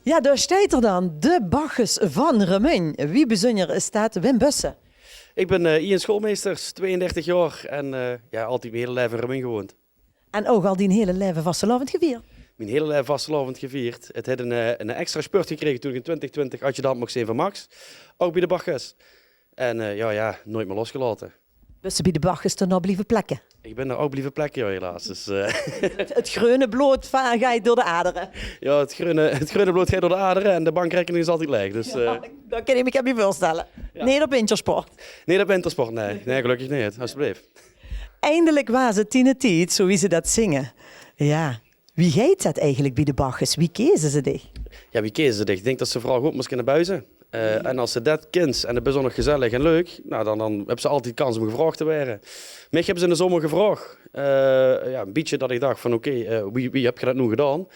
Ja, daar staat er dan. De Bacchus van Remun. Wie bijzonder staat Wim Bussen? Ik ben Ian Schoolmeesters, 32 jaar en altijd mijn hele leven in Remun gewoond. En ook al die hele leven vastelavond gevierd. Mijn hele leven vastelavond gevierd. Het had een extra spurt gekregen toen ik in 2020 adjudant mocht zijn van Max. Ook bij de Bacchus. En nooit meer losgelaten. Bussen bij de Bacchus er nog blijven plekken. Ik ben er ook blijven plekken, helaas. Dus, Het groene bloed ga je door de aderen. ja, het groene bloed gaat door de aderen en de bankrekening is altijd leeg. Dus, Dat kan ik me voorstellen. Ja. Nee, op Wintersport. nee, dat wintersport, nee. Nee, gelukkig niet, alsjeblieft. Eindelijk was het in het tijd, zo wie ze dat zingen. Ja, wie geeft dat eigenlijk bij de Bacchus? Wie kiezen ze dich? Ja, wie kiezen ze dicht? Ik denk dat ze vooral goed moest kunnen buizen. En als ze dat kind en het is ook nog gezellig en leuk, nou, dan hebben ze altijd kans om gevraagd te worden. Mij hebben ze in de zomer gevraagd. Een beetje dat ik dacht van oké, wie heb je dat nu gedaan?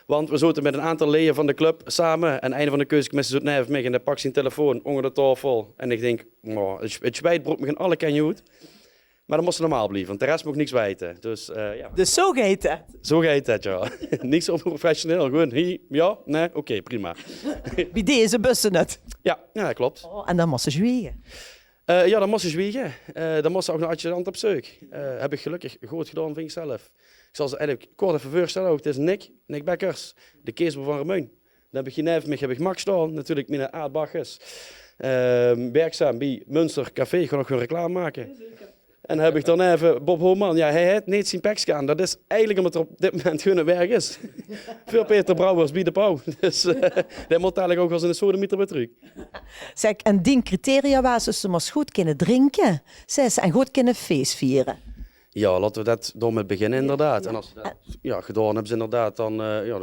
Want we zaten met een aantal leden van de club samen en einde van de keuzecommissie zat neven mij en dan pak zijn telefoon onder de tafel. En ik denk, het spijtbroek me gaan alle kan je goed. Maar dan moest ze normaal blijven, want de rest moet ik niks weten. Dus Dus zo gaat het. zo gaat het, ja. Niks onprofessioneel, gewoon hier, ja, nee, oké, prima. Bij deze bussen het. Ja, klopt. Oh, en dan moest ze zwiegen. Ja, dan moest ze zwiegen. Dan moest ze ook naar adjudant op zoek. Heb ik gelukkig goed gedaan, vind ik zelf. Ik zal ze eigenlijk kort even voorstellen. Ook. Het is Nick Bekkers, de keesboer van Remun. Dan heb ik Geneef, heb ik Max staan, natuurlijk mijn Aardbachers. Werkzaam bij Münster Café, ik ga nog een reclame maken. En dan heb ik dan even Bob Homan. Ja, hij heeft niet zijn peks gaan. Dat is eigenlijk omdat er op dit moment gewoon werk is. Veel Peter Brouwers bij de Pauw. Dus dat moet eigenlijk ook als een sodemieter betruik. Zeg, en die criteria was dus ze moest goed kunnen drinken. Zes, en goed kunnen feest vieren. Ja, laten we dat door met beginnen inderdaad. En als ze dat gedaan hebben ze inderdaad, dan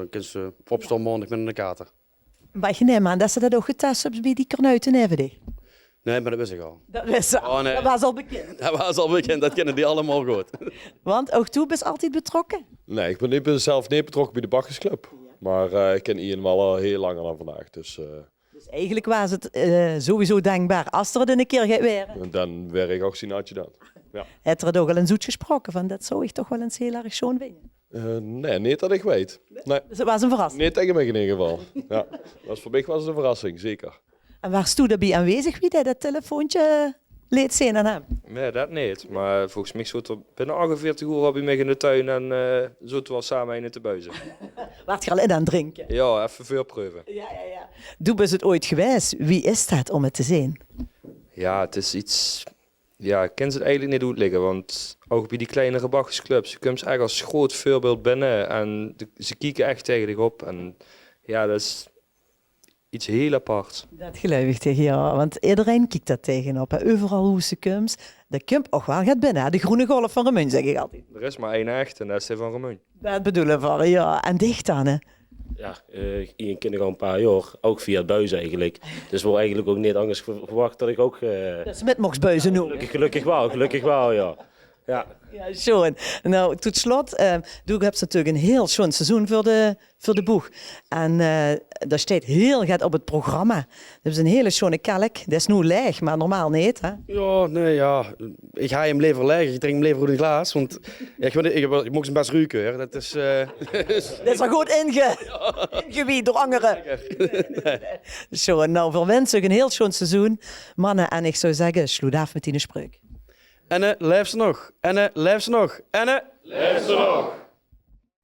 kunnen ze opstaan maandag met een kater. Maar je neemt aan dat ze dat ook getest hebben bij die kornuiten even die. Nee, maar dat wist ik al. Dat wist ze. Oh, nee. Dat was al bekend. Dat was al bekend, dat kennen die allemaal goed. Want ook toen ben je altijd betrokken. Nee, ik ben zelf niet betrokken bij de Bacchusclub. Maar ik ken Ian wel al heel langer dan vandaag. Dus Dus eigenlijk was het sowieso denkbaar als er het een keer gaat weer. dan werd ik ook zien adjudant. Ja. Het er ook al een zoet gesproken van dat zou ik toch wel eens heel erg schoon vinden. Nee, niet dat ik weet. Nee, Dus het was een verrassing. niet tegen mij in ieder geval. Ja. Voor mij was het een verrassing, zeker. En waar stond er bij aanwezig wie dat telefoontje leed zien aan hem? Nee, dat niet. Maar volgens mij zat er binnen 48 uur al bij mij in de tuin en zaten we al samen in te buizen. Wat je al in aan het drinken? Ja, even veel proeven. Ja. Doe is het ooit geweest? Wie is dat om het te zien? Ja, het is iets... Ja, ik ken ze het eigenlijk niet uitleggen, want ook bij die kleinere Bacchusclubs, je komt echt als groot voorbeeld binnen en ze kijken echt tegen dich op. En ja, dat is iets heel apart. Dat geloof ik tegen jou, want iedereen kijkt daar tegenop. Hè. Overal hoe ze komt, de kump ook wel gaat binnen. Hè. De groene golf van Remun, zeg ik altijd. Er is maar één echt en dat is die van Remun. Dat bedoelen we, ja. En dicht dan, hè. Ja, Ian ken ik al een paar jaar, ook via het buis eigenlijk. Dus we eigenlijk ook niet anders verwacht dat ik ook... Dus met mocht buizen noemen. Gelukkig wel, ja. Ja. Ja, schoon. Nou, tot slot, Doe hebt natuurlijk een heel schoon seizoen voor de boeg. En daar staat heel gaat op het programma. Dat is een hele schone kalk. Dat is nu leeg, maar normaal niet, hè? Ik ga hem liever leggen, ik drink hem liever uit een glaas. Want ik mag hem best ruiken, hoor. Dat is... Dat is al goed ingewied door anderen. Zo, nou, voor wensen een heel schoon seizoen. Mannen, en ik zou zeggen, sloed af met die spreuk. En leef ze nog. En leef ze nog. En Leef ze nog!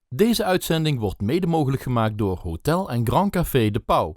Deze uitzending wordt mede mogelijk gemaakt door Hotel en Grand Café De Pauw.